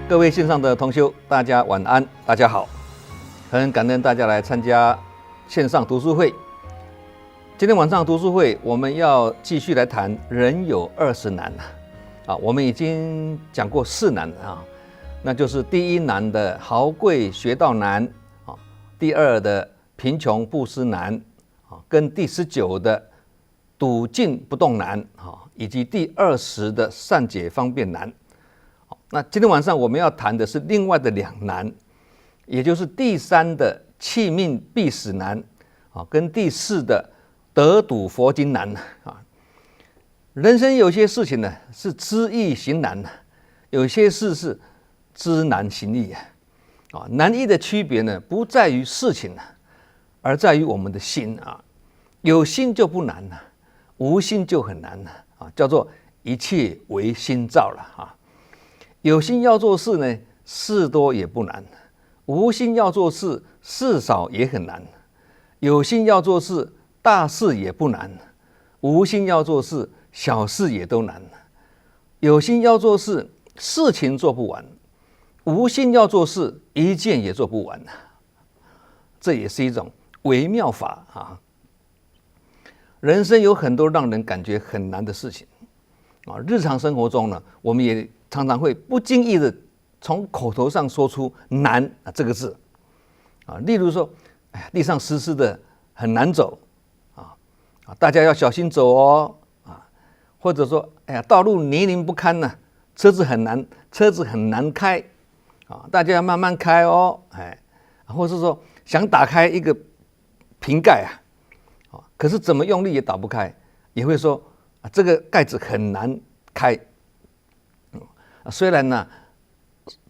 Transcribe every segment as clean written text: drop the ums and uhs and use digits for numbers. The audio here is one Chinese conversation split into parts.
各位线上的同修，大家晚安，大家好，很感恩大家来参加线上读书会。今天晚上读书会，我们要继续来谈人有20难我们已经讲过4难那就是第1难的豪贵学道难第2的贫穷布施难跟第19的笃静不动难以及第20的善解方便难。那今天晚上我们要谈的是另外的2难，也就是第3的弃命必死难跟第4的得睹佛经难人生有些事情呢是知易行难有些事是知难行易难易的区别呢不在于事情而在于我们的心有心就不难无心就很难叫做一切唯心造了有心要做事呢，事多也不难；无心要做事，事少也很难。有心要做事，大事也不难；无心要做事，小事也都难。有心要做事，事情做不完；无心要做事，一件也做不完。这也是一种微妙法人生有很多让人感觉很难的事情日常生活中呢，我们也常常会不经意的从口头上说出难这个字例如说地上湿湿的很难走大家要小心走哦或者说道路泥泞不堪车子很难开大家要慢慢开哦或者是说想打开一个瓶盖可是怎么用力也打不开，也会说这个盖子很难开虽然呢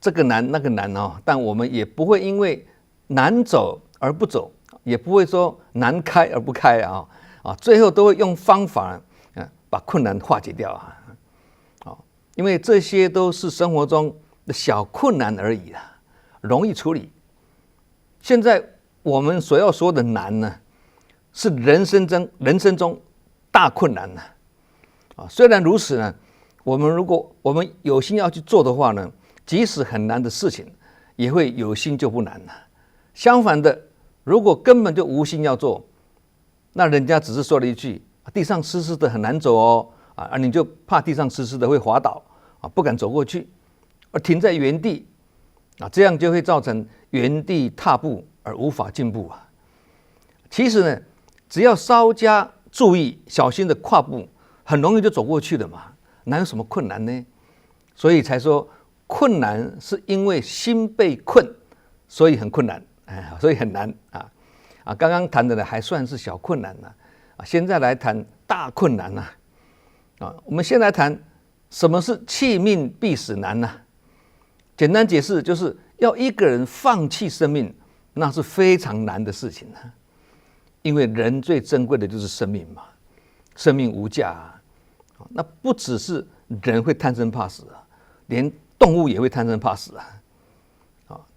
这个难那个难但我们也不会因为难走而不走，也不会说难开而不开最后都会用方法把困难化解掉因为这些都是生活中的小困难而已容易处理。现在我们所要说的难呢，是人生中大困难虽然如此呢，如果我们有心要去做的话呢，即使很难的事情也会有心就不难相反的，如果根本就无心要做，那人家只是说了一句地上湿湿的很难走哦你就怕地上湿湿的会滑倒不敢走过去，而停在原地这样就会造成原地踏步而无法进步其实呢，只要稍加注意小心的跨步，很容易就走过去了嘛，哪有什么困难呢？所以才说困难是因为心被困，所以很困难所以很难刚刚谈的呢还算是小困难现在来谈大困难我们先来谈什么是弃命必死难简单解释就是要一个人放弃生命，那是非常难的事情因为人最珍贵的就是生命嘛，生命无价那不只是人会贪生怕死连动物也会贪生怕死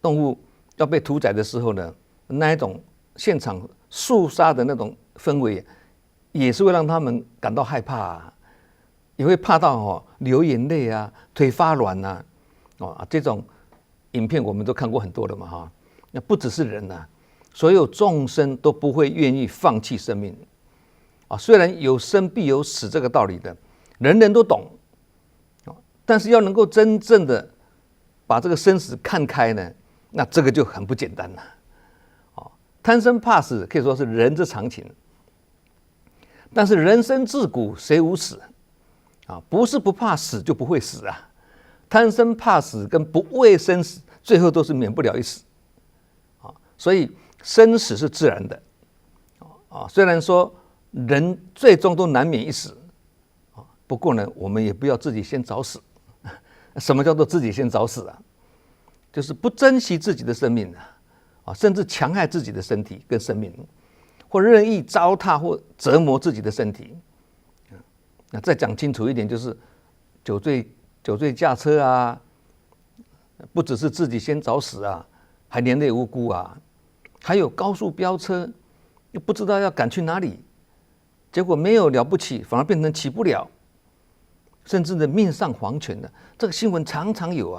动物要被屠宰的时候呢，那一种现场肃杀的那种氛围也是会让他们感到害怕也会怕到流眼泪腿发软这种影片我们都看过很多了嘛那不只是人所有众生都不会愿意放弃生命虽然有生必有死这个道理的人人都懂但是要能够真正的把这个生死看开呢，那这个就很不简单了贪生怕死可以说是人之常情，但是人生自古谁无死不是不怕死就不会死贪生怕死跟不畏生死最后都是免不了一死所以生死是自然的虽然说人最终都难免一死不过呢我们也不要自己先找死什么叫做自己先找死就是不珍惜自己的生命甚至强害自己的身体跟生命，或任意糟蹋或折磨自己的身体那再讲清楚一点，就是酒醉驾车不只是自己先找死还连累无辜还有高速飙车，又不知道要赶去哪里，结果没有了不起，反而变成起不了，甚至呢命丧黄泉的，这个新闻常常有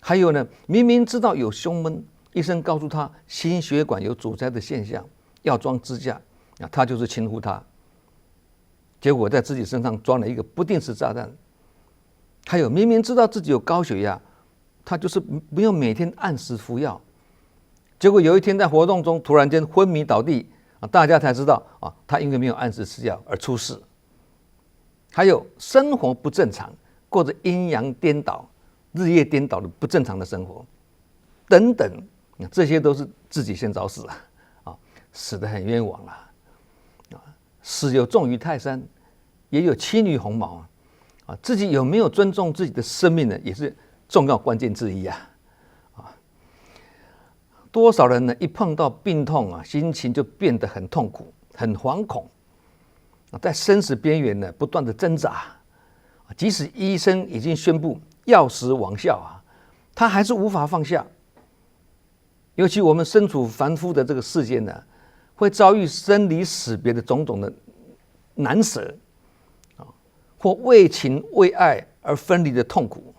还有呢，明明知道有胸闷，医生告诉他心血管有阻塞的现象，要装支架，他就是轻忽他，结果在自己身上装了一个不定时炸弹。还有明明知道自己有高血压，他就是没有每天按时服药，结果有一天在活动中突然间昏迷倒地，大家才知道他因为没有按时吃药而出事。还有生活不正常，过着阴阳颠倒、日夜颠倒的不正常的生活，等等，这些都是自己先找死死得很冤枉死有重于泰山，也有轻于鸿毛自己有没有尊重自己的生命呢，也是重要关键之一多少人呢，一碰到病痛心情就变得很痛苦、很惶恐，在生死边缘呢不断的挣扎，即使医生已经宣布药石亡效他还是无法放下。尤其我们身处凡夫的这个世间呢，会遭遇生离死别的种种的难舍或为情为爱而分离的痛苦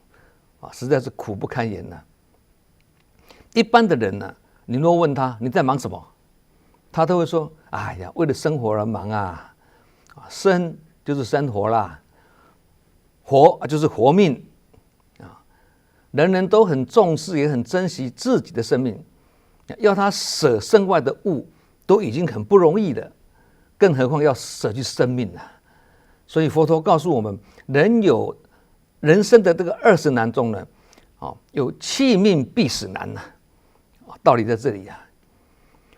实在是苦不堪言一般的人呢，你若问他你在忙什么，他都会说：哎呀，为了生活而忙生就是生活啦，活就是活命人人都很重视也很珍惜自己的生命，要他舍身外的物都已经很不容易了，更何况要舍去生命所以佛陀告诉我们，人生的这个20难中呢有弃命必死难道理在这里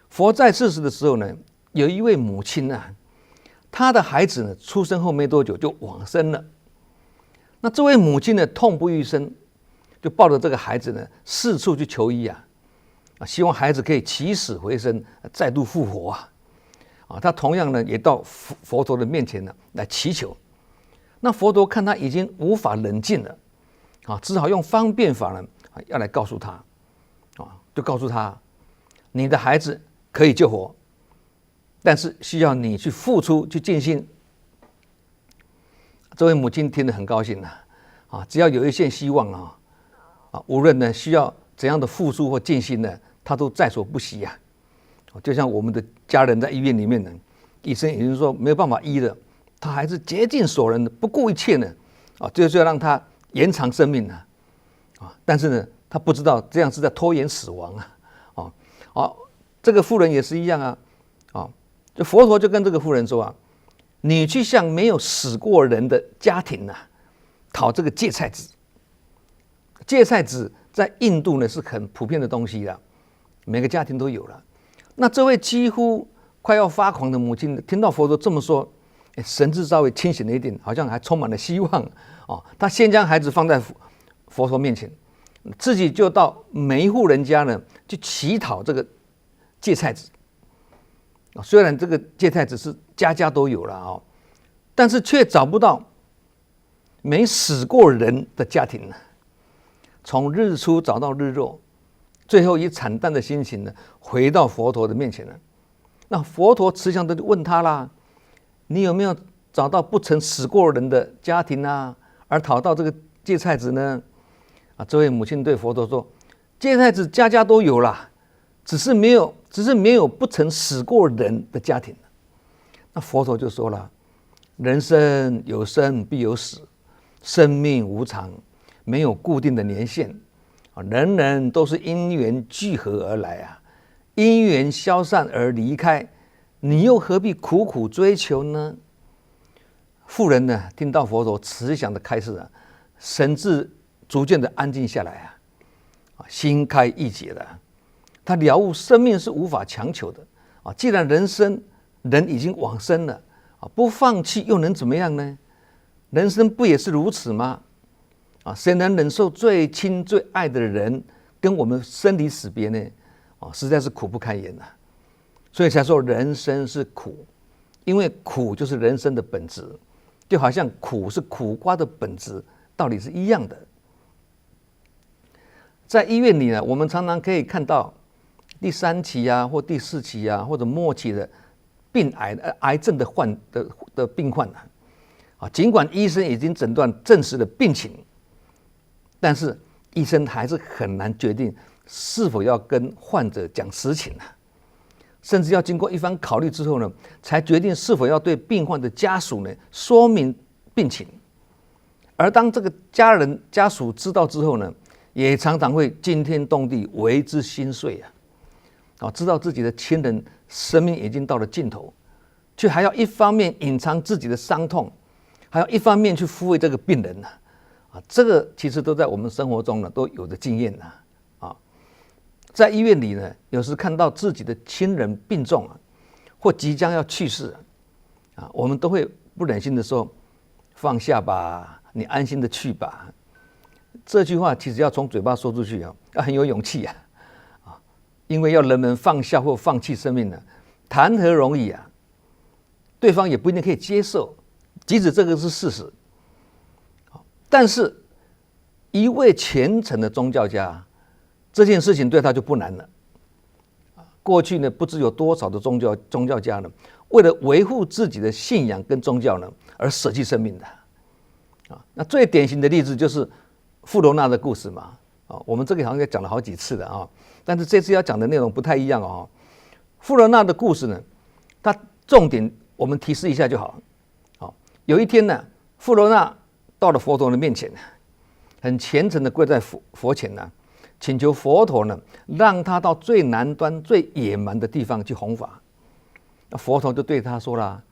佛在世时的时候呢，有一位母亲她的孩子呢出生后没多久就往生了。那这位母亲呢痛不欲生，就抱着这个孩子呢四处去求医希望孩子可以起死回生，再度复活他同样呢也到佛陀的面前呢来祈求。那佛陀看他已经无法冷静了只好用方便法呢要来告诉他就告诉他，你的孩子可以救活，但是需要你去付出去尽心。这位母亲听得很高兴只要有一线希望无论呢需要怎样的付出或尽心呢，他都在所不惜就像我们的家人在医院里面呢，医生已经说没有办法医了，他还是竭尽所能的不顾一切呢就是要让他延长生命但是呢他不知道这样是在拖延死亡这个妇人也是一样就佛陀就跟这个妇人说你去向没有死过人的家庭讨这个芥菜籽。芥菜籽在印度呢是很普遍的东西每个家庭都有了。那这位几乎快要发狂的母亲听到佛陀这么说，神智稍微清醒了一点，好像还充满了希望他先将孩子放在佛陀面前，自己就到每一户人家呢去乞讨这个芥菜籽。虽然这个芥菜籽是家家都有了但是却找不到没死过人的家庭从日出找到日落，最后以惨淡的心情呢回到佛陀的面前了。那佛陀慈祥的就问他啦，你有没有找到不曾死过人的家庭而讨到这个芥菜籽呢？这位母亲对佛陀说，芥菜籽家家都有啦，只是没有不曾死过人的家庭。那佛陀就说了，人生有生必有死，生命无常，没有固定的年限人人都是因缘聚合而来因缘消散而离开，你又何必苦苦追求呢？妇人呢听到佛陀慈祥的开示神智逐渐的安静下来心开意解了。他了悟生命是无法强求的既然人已经往生了不放弃又能怎么样呢？人生不也是如此吗？谁能忍受最亲最爱的人跟我们生离死别呢？实在是苦不堪言所以才说人生是苦，因为苦就是人生的本质，就好像苦是苦瓜的本质，道理是一样的。在医院里呢，我们常常可以看到第3期或第4期或者末期的癌症的病患尽管医生已经诊断证实了病情，但是医生还是很难决定是否要跟患者讲实情啊，甚至要经过一番考虑之后呢，才决定是否要对病患的家属呢说明病情。而当这个家属知道之后呢，也常常会惊天动地，为之心碎啊！知道自己的亲人生命已经到了尽头，却还要一方面隐藏自己的伤痛，还要一方面去抚慰这个病人这个其实都在我们生活中呢都有的经验在医院里呢，有时看到自己的亲人病重或即将要去世我们都会不忍心的说：“放下吧，你安心的去吧。”这句话其实要从嘴巴说出去要很有勇气因为要人们放下或放弃生命谈何容易对方也不一定可以接受，即使这个是事实。但是，一位虔诚的宗教家，这件事情对他就不难了。过去呢，不知有多少的宗教家呢，为了维护自己的信仰跟宗教呢，而舍弃生命的。那最典型的例子就是富罗那的故事嘛。我们这个好像也讲了好几次的但是这次要讲的内容不太一样富罗那的故事呢，它重点我们提示一下就好。有一天呢，富罗那到了佛陀的面前，很虔诚的跪在佛前请求佛陀呢，让他到最南端、最野蛮的地方去弘法。那佛陀就对他说了：“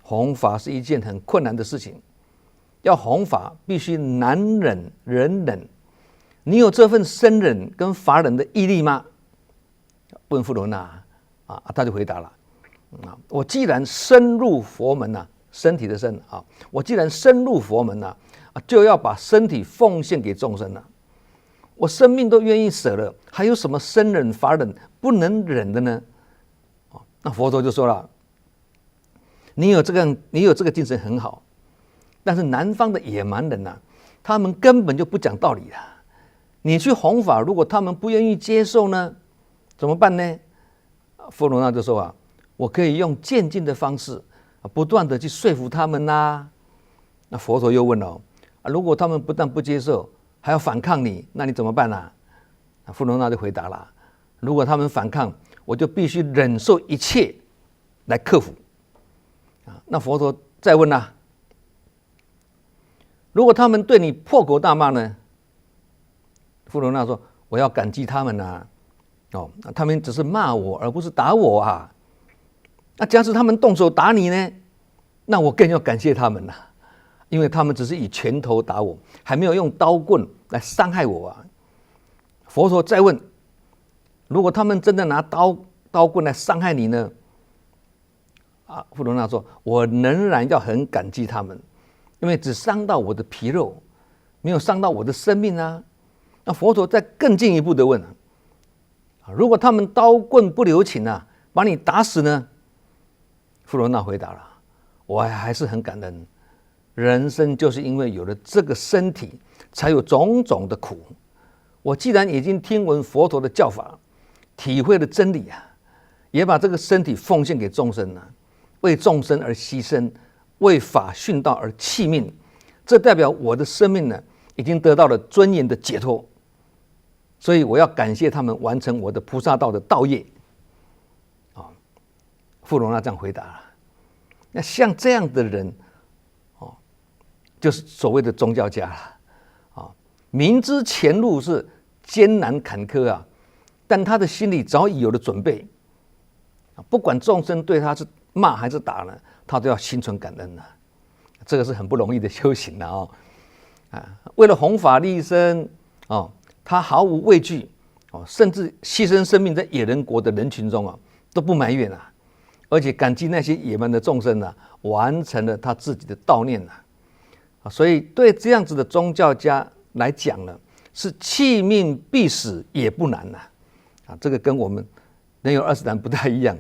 弘法是一件很困难的事情，要弘法必须难忍忍忍。你有这份生忍跟法忍的毅力吗？”问富罗那他就回答了：“我既然深入佛门身体的身我既然深入佛门就要把身体奉献给众生我生命都愿意舍了，还有什么生忍法忍不能忍的呢？”那佛陀就说了：“你有这个精神很好，但是南方的野蛮人他们根本就不讲道理你去弘法，如果他们不愿意接受呢，怎么办呢？”富罗那就说我可以用渐进的方式不断的去说服他们那佛陀又问了：“如果他们不但不接受，还要反抗你，那你怎么办富罗那就回答了：“如果他们反抗，我就必须忍受一切来克服。”那佛陀再问如果他们对你破口大骂呢？富罗那说：“我要感激他们他们只是骂我，而不是打我那假使他们动手打你呢？那我更要感谢他们因为他们只是以拳头打我，还没有用刀棍来伤害我佛陀再问：“如果他们真的拿刀棍来伤害你呢？”富罗那说：“我仍然要很感激他们，因为只伤到我的皮肉，没有伤到我的生命那佛陀再更进一步的问如果他们刀棍不留情把你打死呢？”富罗那回答了：“我还是很感恩，人生就是因为有了这个身体，才有种种的苦。我既然已经听闻佛陀的教法，体会了真理也把这个身体奉献给众生为众生而牺牲，为法殉道而弃命，这代表我的生命已经得到了尊严的解脱。所以我要感谢他们完成我的菩萨道的道业。”富罗那这样回答了。那像这样的人就是所谓的宗教家了明知前路是艰难坎坷但他的心里早已有了准备不管众生对他是骂还是打呢，他都要心存感恩这个是很不容易的修行为了弘法利生他毫无畏惧甚至牺牲生命在野人国的人群中都不埋怨而且感激那些野蛮的众生完成了他自己的悼念所以对这样子的宗教家来讲呢，是弃命必死也不难这个跟我们人有20难不太一样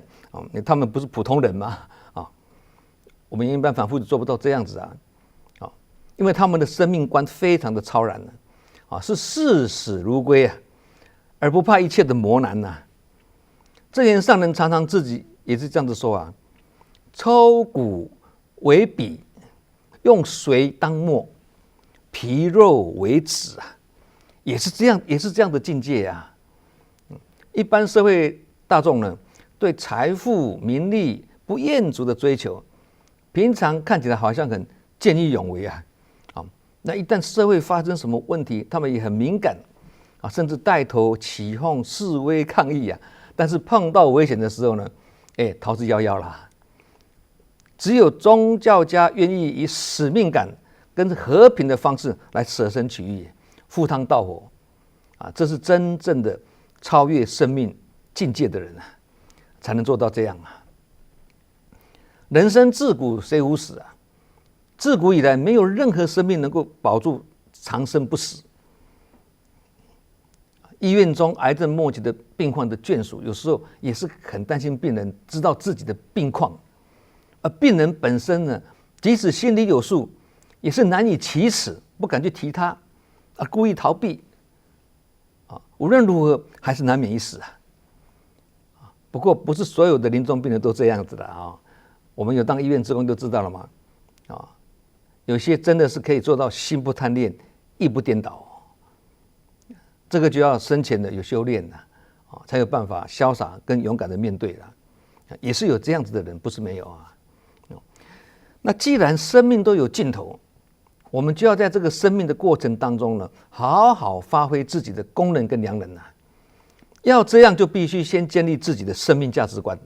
他们不是普通人嘛我们一般凡夫做不到这样子因为他们的生命观非常的超然是视死如归而不怕一切的磨难这些上人常常自己也是这样子说抽骨为笔，用水当墨，皮肉为纸也是这样的境界啊。一般社会大众呢，对财富、名利不厌足的追求，平常看起来好像很见义勇为啊。那一旦社会发生什么问题，他们也很敏感啊，甚至带头起哄、示威抗议啊。但是碰到危险的时候呢，逃之夭夭啦。只有宗教家愿意以使命感跟和平的方式来舍身取义、赴汤蹈火啊，这是真正的超越生命境界的人啊，才能做到这样啊。人生自古谁无死啊？自古以来，没有任何生命能够保住长生不死。医院中癌症末期的病患的眷属，有时候也是很担心病人知道自己的病况，而病人本身呢，即使心里有数，也是难以启齿，不敢去提他，故意逃避，无论如何还是难免一死啊。不过不是所有的临终病人都这样子的啊，我们有当医院职工就知道了嘛，有些真的是可以做到心不贪恋，意不颠倒。这个就要生前的有修炼了，才有办法潇洒跟勇敢的面对了。也是有这样子的人，不是没有啊。那既然生命都有尽头，我们就要在这个生命的过程当中呢，好好发挥自己的功能跟良能啊。要这样，就必须先建立自己的生命价值观。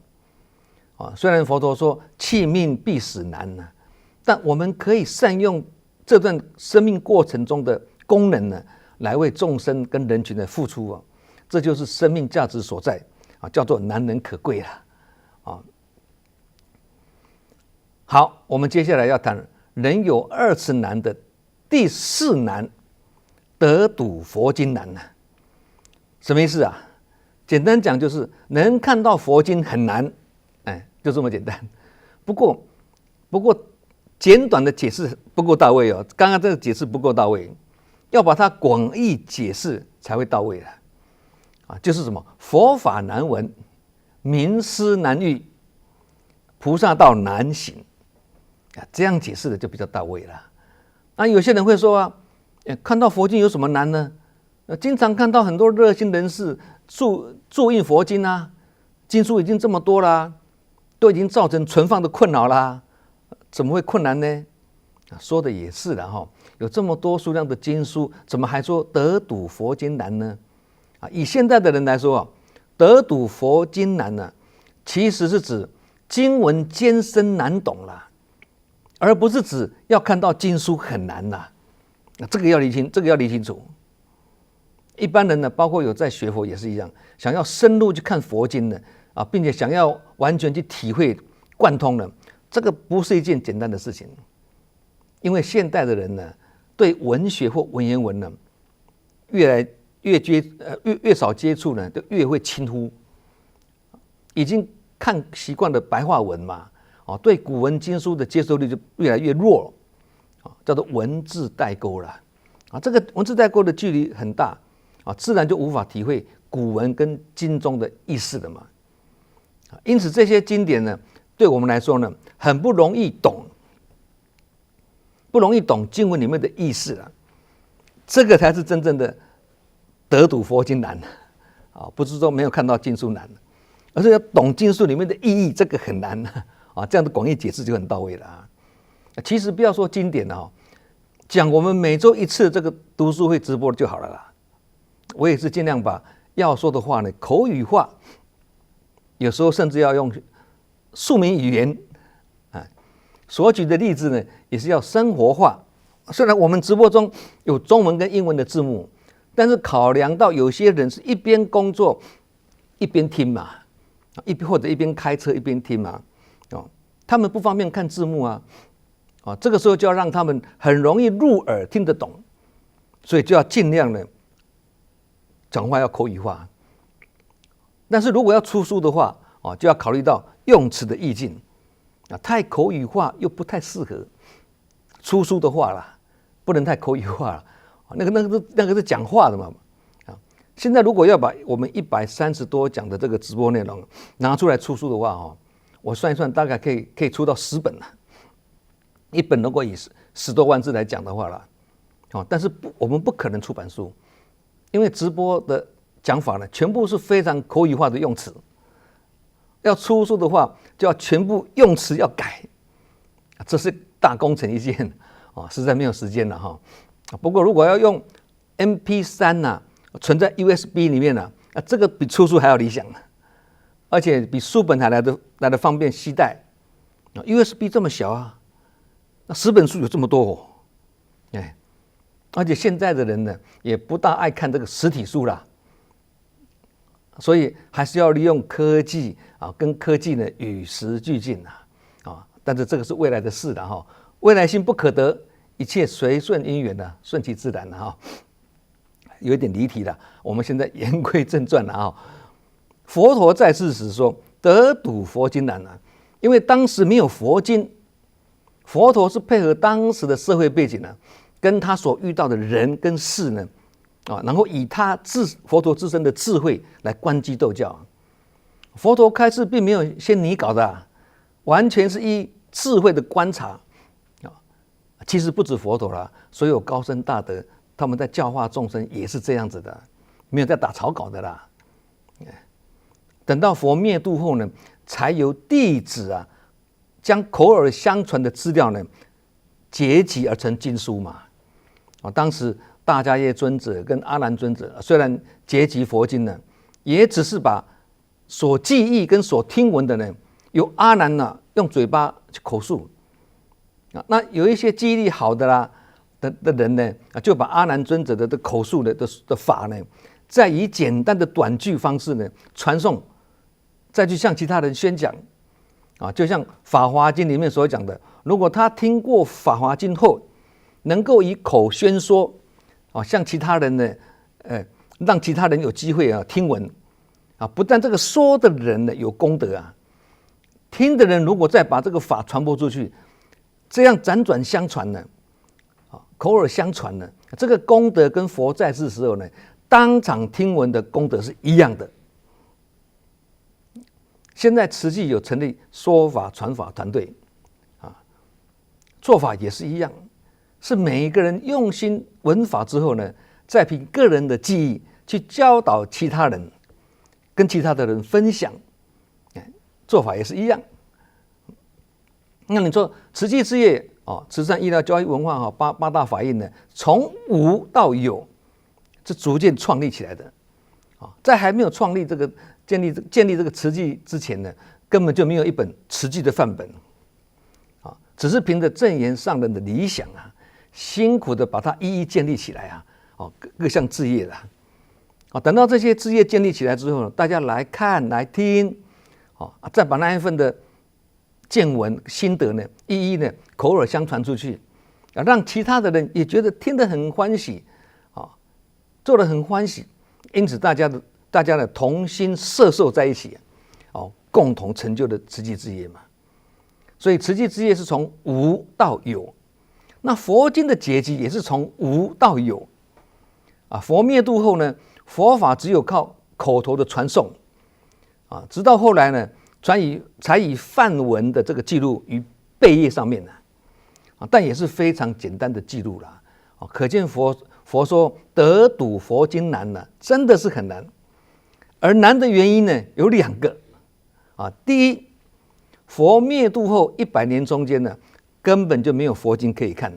虽然佛陀说弃命必死难呢，但我们可以善用这段生命过程中的功能呢，来为众生跟人群的付出啊，这就是生命价值所在啊，叫做难能可贵啦啊。好，我们接下来要谈人有二次难的第四难，得睹佛经难呢。什么意思啊？简单讲就是能看到佛经很难，就这么简单。不过简短的解释不够到位哦，刚刚这个解释不够到位，要把它广义解释才会到位了啊。就是什么佛法难闻，明思难遇，菩萨道难行啊，这样解释的就比较到位了。那有些人会说啊，看到佛经有什么难呢？经常看到很多热心人士注印佛经啊，经书已经这么多啦，都已经造成存放的困扰啦，怎么会困难呢？说的也是的哈，有这么多数量的经书，怎么还说得睹佛经难呢？以现在的人来说啊，得睹佛经难呢，其实是指经文艰深难懂啦，而不是指要看到经书很难啦。这个要理清楚。一般人呢，包括有在学佛也是一样，想要深入去看佛经的并且想要完全去体会贯通的，这个不是一件简单的事情。因为现代的人呢，对文学或文言文呢，越少接触呢，就越会轻忽。已经看习惯了白话文嘛，对古文经书的接受力就越来越弱，叫做文字代沟了。这个文字代沟的距离很大，自然就无法体会古文跟经中的意思了嘛。因此这些经典呢，对我们来说呢，很不容易懂经文里面的意思了。这个才是真正的得睹佛经难不是说没有看到经书难，而是要懂经书里面的意义，这个很难这样的广义解释就很到位了其实不要说经典讲我们每周一次这个读书会直播就好了啦。我也是尽量把要说的话呢口语化，有时候甚至要用庶民语言所举的例子呢也是要生活化。虽然我们直播中有中文跟英文的字幕，但是考量到有些人是一边工作一边听嘛，或者一边开车一边听嘛，他们不方便看字幕这个时候就要让他们很容易入耳听得懂，所以就要尽量的讲话要口语化。但是如果要出书的话就要考虑到用词的意境太口语化又不太适合出书的话啦，不能太口语化了，那个是讲话的嘛现在如果要把我们130多讲的这个直播内容拿出来出书的话我算一算大概可以出到10本了。一本如果以10多万字来讲的话啦但是我们不可能出版书因为直播的讲法呢，全部是非常口语化的用词，要出书的话，就要全部用词要改，这是大工程一件啊，实在没有时间了哈。不过如果要用 MP3 呐，存在 USB 里面呢，这个比出书还要理想，而且比书本还来的方便携带。USB 这么小啊，那10本书有这么多哦，哎，而且现在的人呢，也不大爱看这个实体书啦，所以还是要利用科技啊，跟科技呢与时俱进啊，但是这个是未来的事了哈，未来性不可得，一切随顺因缘的，顺其自然的哈。有一点离题了，我们现在言归正传了啊。佛陀在世时说，得睹佛经难啊，因为当时没有佛经，佛陀是配合当时的社会背景呢，跟他所遇到的人跟事呢，然后以佛陀自身的智慧来观机斗教。佛陀开示并没有先拟稿的，完全是依智慧的观察。其实不止佛陀啦，所有高僧大德，他们在教化众生也是这样子的，没有在打草稿的啦。等到佛灭度后呢，才由弟子将口耳相传的资料呢结集而成经书嘛。当时大迦叶尊者跟阿难尊者虽然结集佛经呢，也只是把所记忆跟所听闻的呢，由阿难用嘴巴去口述。那有一些记忆力好的啦的人呢，就把阿难尊者的口述的法呢，再以简单的短句方式呢传送，再去向其他人宣讲。就像《法华经》里面所讲的，如果他听过《法华经》后，能够以口宣说，向其他人呢，让其他人有机会听闻，不但这个说的人呢有功德听的人如果再把这个法传播出去，这样辗转相传呢，口耳相传呢，这个功德跟佛在世时候呢，当场听闻的功德是一样的。现在慈济有成立说法传法团队，做法也是一样，是每一个人用心闻法之后呢，再凭个人的记忆去教导其他人，跟其他的人分享，做法也是一样。那你说慈济事业慈善医疗教育文化八大法印呢，从无到有是逐渐创立起来的。在还没有创立这个建立这个慈济之前呢，根本就没有一本慈济的范本，只是凭着证严上人的理想辛苦的把它一一建立起来各项志业的等到这些志业建立起来之后呢，大家来看来听再把那一份的见闻心得呢，一一呢口耳相传出去，让其他的人也觉得听得很欢喜做得很欢喜，因此大家的同心摄受在一起共同成就的慈济之业嘛。所以慈济之业是从无到有，那佛经的结集也是从无到有佛灭度后呢，佛法只有靠口头的传颂直到后来呢，才以梵文的这个记录于贝叶上面但也是非常简单的记录啦可见佛说得睹佛经难真的是很难。而难的原因呢有2个第一，佛灭度后100年中间呢，根本就没有佛经可以看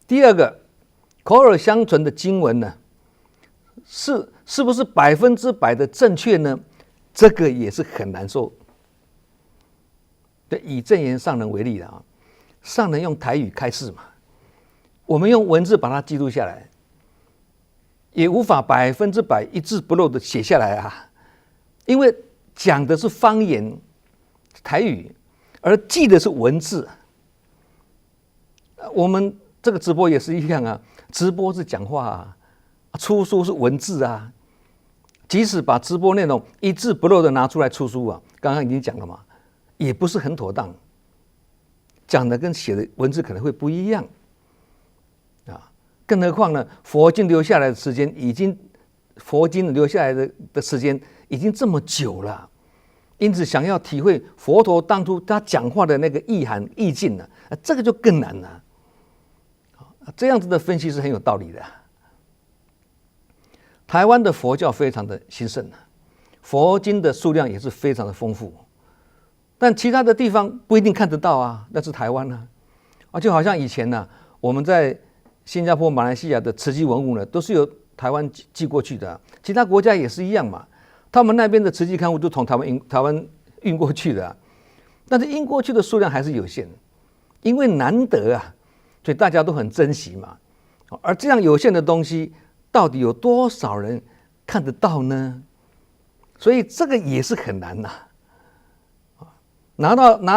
第二个，口耳相传的经文呢，是不是100%的正确呢？这个也是很难说。以证严上人为例上人用台语开示嘛，我们用文字把它记录下来，也无法100%一字不漏的写下来因为讲的是方言台语，而记的是文字。我们这个直播也是一样直播是讲话出书是文字即使把直播内容一字不漏的拿出来出书刚刚已经讲了嘛，也不是很妥当，讲的跟写的文字可能会不一样更何况呢，佛经留下来的时间已经这么久了，因此想要体会佛陀当初他讲话的那个意涵意境这个就更难了。这样子的分析是很有道理的台湾的佛教非常的兴盛，佛经的数量也是非常的丰富，但其他的地方不一定看得到啊，那是台湾啊，就好像以前呢，我们在新加坡、马来西亚的慈济文物呢，都是由台湾寄过去的，其他国家也是一样嘛，他们那边的慈济刊物都从台湾运过去的，但是运过去的数量还是有限，因为难得啊，所以大家都很珍惜嘛。而这样有限的东西，到底有多少人看得到呢？所以这个也是很难呐。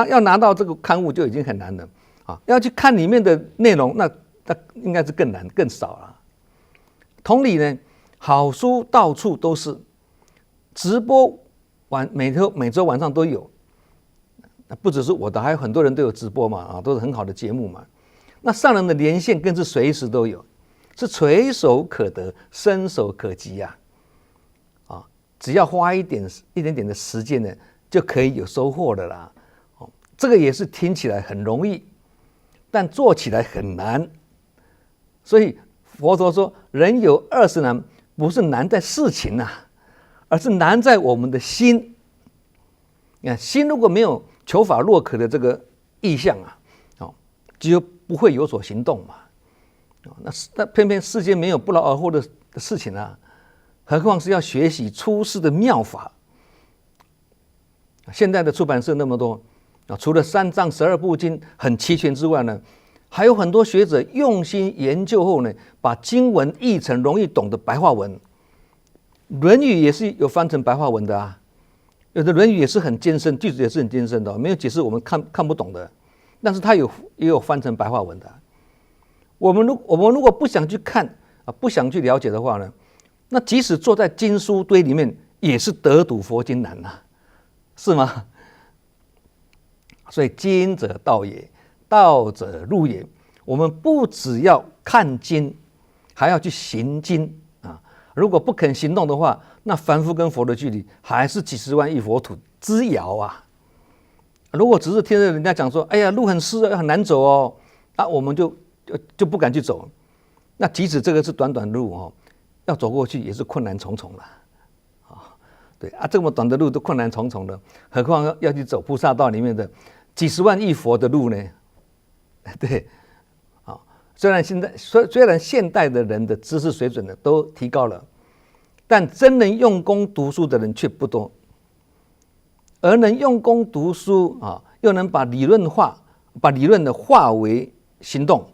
要拿到这个刊物就已经很难了啊！要去看里面的内容，那应该是更难、更少了。同理呢，好书到处都是，直播每周晚上都有，不只是我的，还有很多人都有直播嘛啊，都是很好的节目嘛。那上人的连线更是随时都有，是垂手可得、伸手可及啊！只要花一点点的时间呢，就可以有收获的啦。这个也是听起来很容易，但做起来很难。所以佛陀说，人有20难，不是难在事情啊，而是难在我们的心。你看，心如果没有求法若渴的这个意向啊，就不会有所行动嘛。那偏偏世间没有不劳而获的事情啊，何况是要学习出世的妙法。现在的出版社那么多除了3藏12部经很齐全之外呢，还有很多学者用心研究后呢，把经文译成容易懂的白话文。论语也是有翻成白话文的啊，有的论语也是很艰深，句子也是很艰深的，没有解释我们看不懂的，但是它也有翻成白话文的。我们如果不想去看不想去了解的话呢，那即使坐在经书堆里面，也是得睹佛经难啊，是吗？所以经者道也，道者入也。我们不只要看经，还要去行经啊！如果不肯行动的话，那凡夫跟佛的距离还是几十万亿佛土之遥啊！如果只是听着人家讲说，哎呀，路很湿很难走哦，我们就不敢去走。那即使这个是短短路哦，要走过去也是困难重重了。对这么短的路都困难重重的，何况要去走菩萨道里面的几十万亿佛的路呢？对，虽然现代的人的知识水准呢都提高了，但真能用功读书的人却不多，而能用功读书又能把理论化为行动，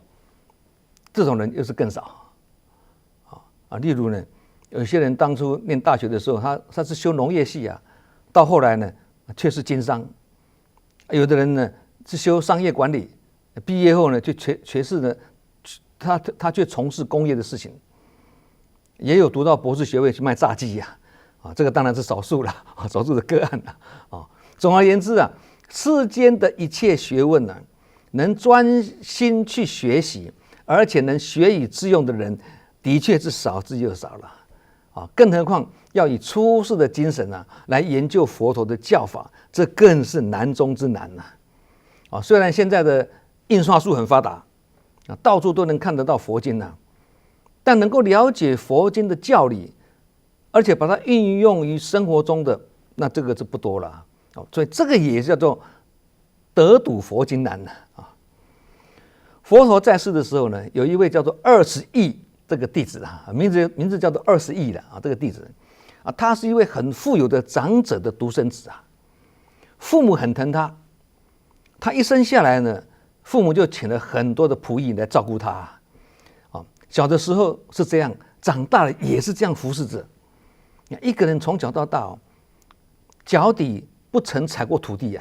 这种人又是更少例如呢，有些人当初念大学的时候，他是修农业系到后来呢却是经商；有的人呢是修商业管理，毕业后呢就却是呢他却从事工业的事情，也有读到博士学位去卖炸鸡这个当然是少数了少数的个案了总而言之世间的一切学问能专心去学习，而且能学以致用的人，的确是少之又少了更何况要以出世的精神来研究佛陀的教法，这更是难中之难虽然现在的印刷术很发达到处都能看得到佛经但能够了解佛经的教理，而且把它运用于生活中的，那这个是不多了所以这个也叫做得睹佛经难佛陀在世的时候呢，有一位叫做20亿这个弟子名字叫做20亿的这个弟子他是一位很富有的长者的独生子父母很疼他，他一生下来呢，父母就请了很多的仆役来照顾他小的时候是这样，长大了也是这样服侍着。一个人从小到大脚底不曾踩过土地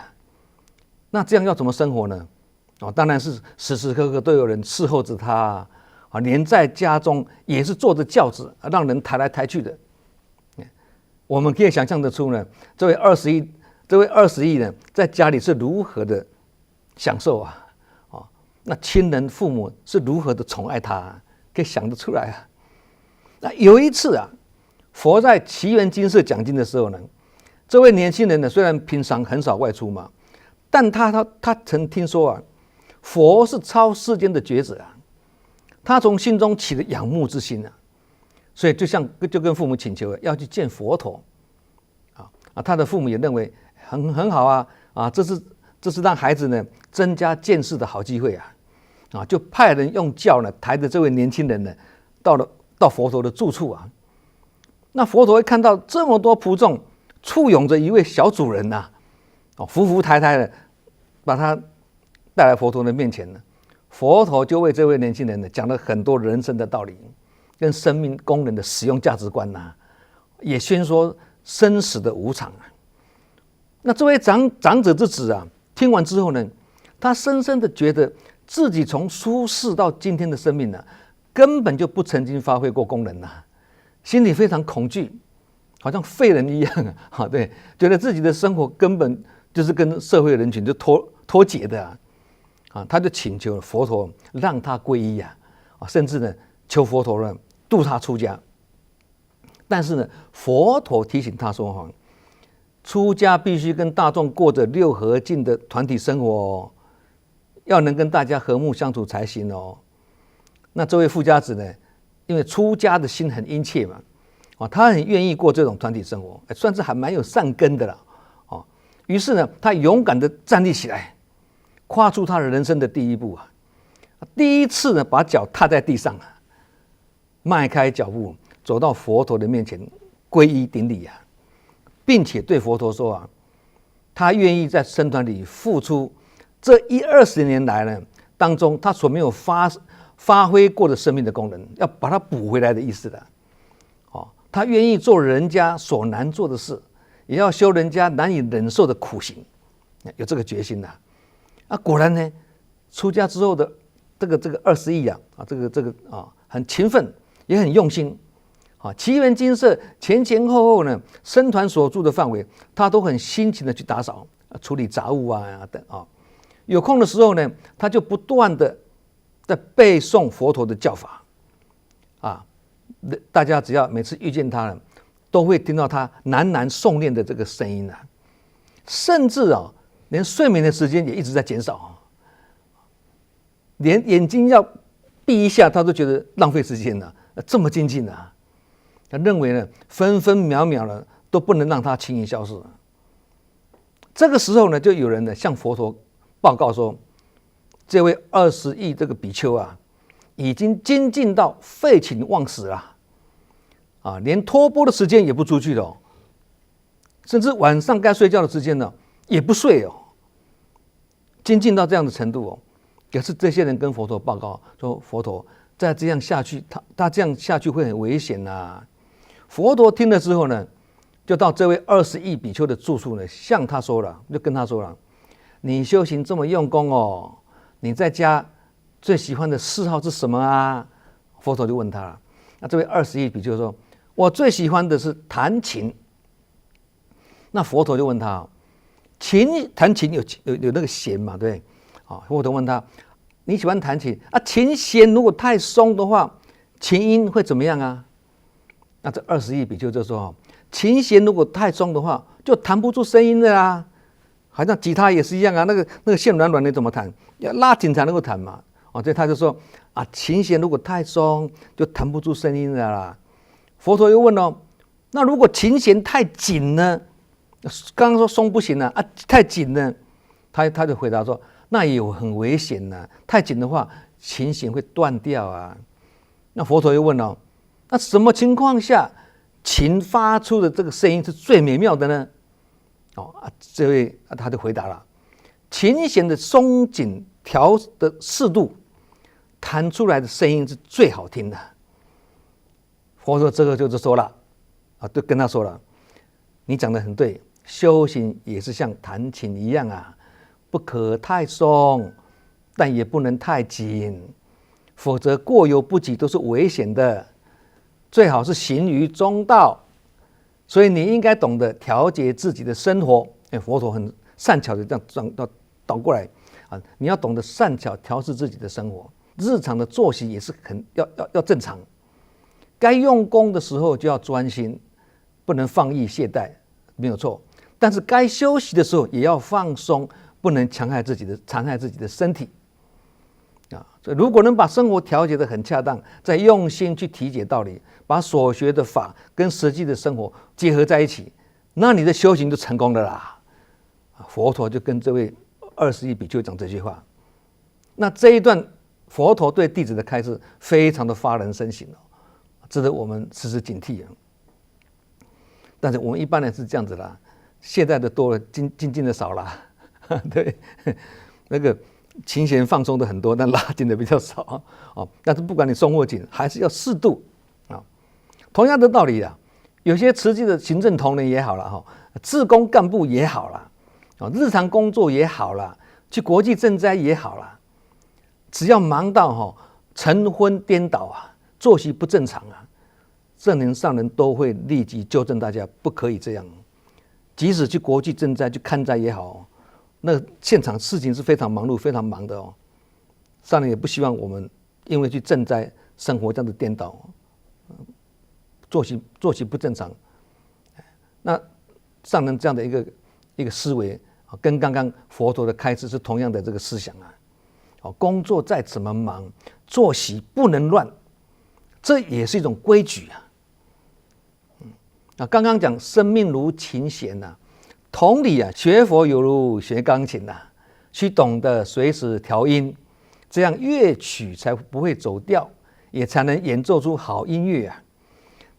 那这样要怎么生活呢？当然是时时刻刻都有人伺候着他连在家中也是坐着轿子让人抬来抬去的。我们可以想象得出呢，这位20亿呢，在家里是如何的享受那亲人父母是如何的宠爱他可以想得出来那有一次佛在祇园精舍讲经的时候呢，这位年轻人呢，虽然平常很少外出嘛，但他曾听说佛是超世间的觉者他从心中起了仰慕之心所以就跟父母请求要去见佛陀，他的父母也认为很好啊，这是让孩子呢增加见识的好机会啊，就派人用轿呢抬着这位年轻人呢到佛陀的住处啊。那佛陀会看到这么多仆众簇拥着一位小主人呐，扶扶抬抬的把他带来佛陀的面前呢。佛陀就为这位年轻人呢讲了很多人生的道理，跟生命功能的使用价值观呐，也宣说生死的无常啊。那这位长者之子啊，听完之后呢，他深深的觉得自己从出世到今天的生命呢，根本就不曾经发挥过功能呐，心里非常恐惧，好像废人一样啊，对，觉得自己的生活根本就是跟社会人群就脱节的啊，他就请求佛陀让他皈依啊，甚至呢求佛陀呢度他出家。但是呢，佛陀提醒他说出家必须跟大众过着六合敬的团体生活哦，要能跟大家和睦相处才行哦。那这位富家子呢，因为出家的心很殷切嘛，他很愿意过这种团体生活，算是还蛮有善根的了。于是呢，他勇敢的站立起来，跨出他的人生的第一步啊，第一次呢把脚踏在地上啊，迈开脚步走到佛陀的面前皈依顶礼啊，并且对佛陀说啊，他愿意在僧团里付出这20年来呢当中他所没有发挥过的生命的功能，要把它补回来的意思的。他愿意做人家所难做的事，也要修人家难以忍受的苦行，有这个决心的。果然呢，出家之后的这个20亿很勤奋，也很用心。奇缘精舍前后呢，僧团所住的范围，他都很辛勤的去打扫、处理杂物等。有空的时候呢，他就不断的在背诵佛陀的教法大家只要每次遇见他呢，都会听到他喃喃诵念的这个声音甚至连睡眠的时间也一直在减少连眼睛要闭一下他都觉得浪费时间这么精进他认为呢分分秒秒呢都不能让他轻易消失这个时候呢，就有人呢向佛陀报告说，这位20亿这个比丘已经精进到废寝忘食了连托钵的时间也不出去了甚至晚上该睡觉的时间呢也不睡精进到这样的程度可是这些人跟佛陀报告说，佛陀再这样下去，他这样下去会很危险佛陀听了之后呢，就到这位20亿比丘的住处呢，向他说了，就跟他说了，你修行这么用功你在家最喜欢的嗜好是什么佛陀就问他了。那这位20亿比丘说，我最喜欢的是弹琴。那佛陀就问他，弹琴有那个弦嘛，对佛陀问他，你喜欢弹琴琴弦如果太松的话，琴音会怎么样那这20亿比丘就说，琴弦如果太松的话，就弹不出声音的好像吉他也是一样那个线软软的怎么弹？要拉紧才能够弹嘛。所以他就说琴弦如果太松，就弹不出声音的啦。佛陀又问那如果琴弦太紧呢？刚刚说松不行太紧呢？他就回答说，那也有很危险太紧的话，琴弦会断掉那佛陀又问那什么情况下琴发出的这个声音是最美妙的呢？这位他就回答了，琴弦的松紧调的适度，弹出来的声音是最好听的。佛陀这个就是说了就跟他说了，你讲得很对，修行也是像弹琴一样不可太松，但也不能太紧，否则过犹不及都是危险的，最好是行于中道。所以你应该懂得调节自己的生活。佛陀很善巧的这样倒过来你要懂得善巧调适自己的生活，日常的作息也是要正常。该用功的时候就要专心，不能放逸懈怠，没有错。但是该休息的时候也要放松，不能残害自己的身体。所以如果能把生活调节得很恰当，再用心去体解道理，把所学的法跟实际的生活结合在一起，那你的修行就成功了啦。佛陀就跟这位21比丘讲这句话。那这一段佛陀对弟子的开示非常的发人深省，值得我们时时警惕。但是我们一般人是这样子啦，懈怠的多了，精进的少了。对，那个琴弦放松的很多，但拉紧的比较少。但是不管你松或紧，还是要适度。同样的道理啊，有些实际的行政同仁也好了，志工干部也好了，日常工作也好了，去国际赈灾也好了，只要忙到晨昏颠倒啊，作息不正常啊，圣人上人都会立即纠正大家，不可以这样。即使去国际赈灾去看灾也好，那现场事情是非常忙碌非常忙的哦。上人也不希望我们因为去赈灾生活这样的颠倒，作息不正常。那上人这样的一个思维，跟刚刚佛陀的开示是同样的这个思想啊。工作再怎么忙，作息不能乱，这也是一种规矩啊。刚刚讲生命如琴弦呐，同理啊，学佛犹如学钢琴呐，需懂得随时调音，这样乐曲才不会走调，也才能演奏出好音乐啊。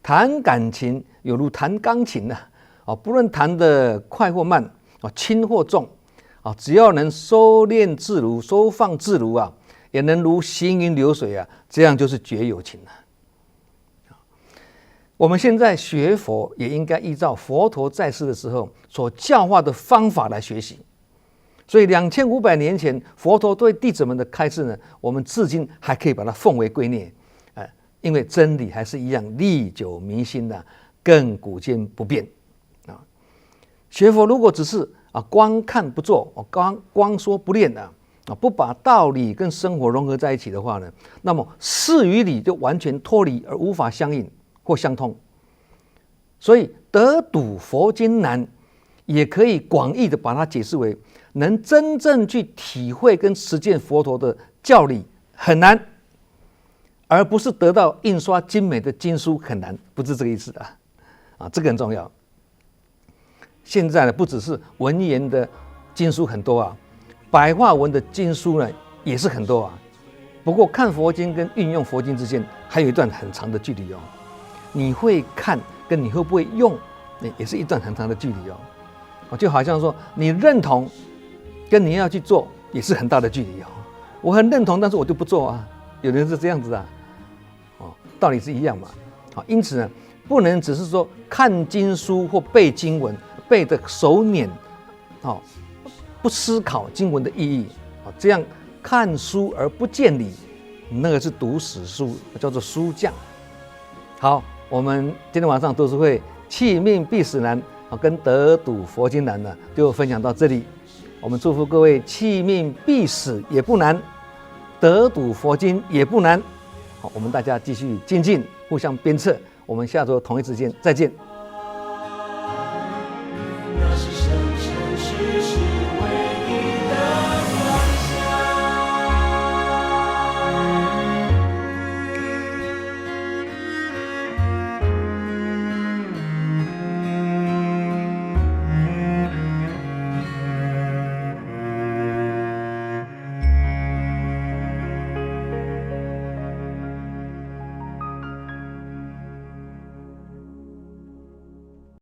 弹感情犹如弹钢琴呐，不论弹得快或慢，轻或重，只要能收敛自如、收放自如啊，也能如行云流水啊，这样就是绝有情了。我们现在学佛也应该依照佛陀在世的时候所教化的方法来学习。所以2500年前佛陀对弟子们的开示呢，我们至今还可以把它奉为圭臬，因为真理还是一样历久弥新的，亘古间不变。学佛如果只是光看不做，光说不练不把道理跟生活融合在一起的话呢，那么事与理就完全脱离而无法相应或相通。所以得睹佛经难，也可以广义的把它解释为能真正去体会跟实践佛陀的教理很难，而不是得到印刷精美的经书很难，不是这个意思的这个很重要。现在呢，不只是文言的经书很多白话文的经书呢也是很多不过看佛经跟运用佛经之间还有一段很长的距离你会看跟你会不会用，也是一段很长的距离就好像说你认同跟你要去做也是很大的距离我很认同，但是我就不做有人是这样子道理是一样嘛因此呢，不能只是说看经书或背经文背的手捻不思考经文的意义这样看书而不见理，那个是读死书，叫做书匠。好，我们今天晚上读书会弃命必死难跟得睹佛经难呢，就分享到这里。我们祝福各位弃命必死也不难，得睹佛经也不难。好，我们大家继续精进，互相鞭策。我们下周同一时间再见。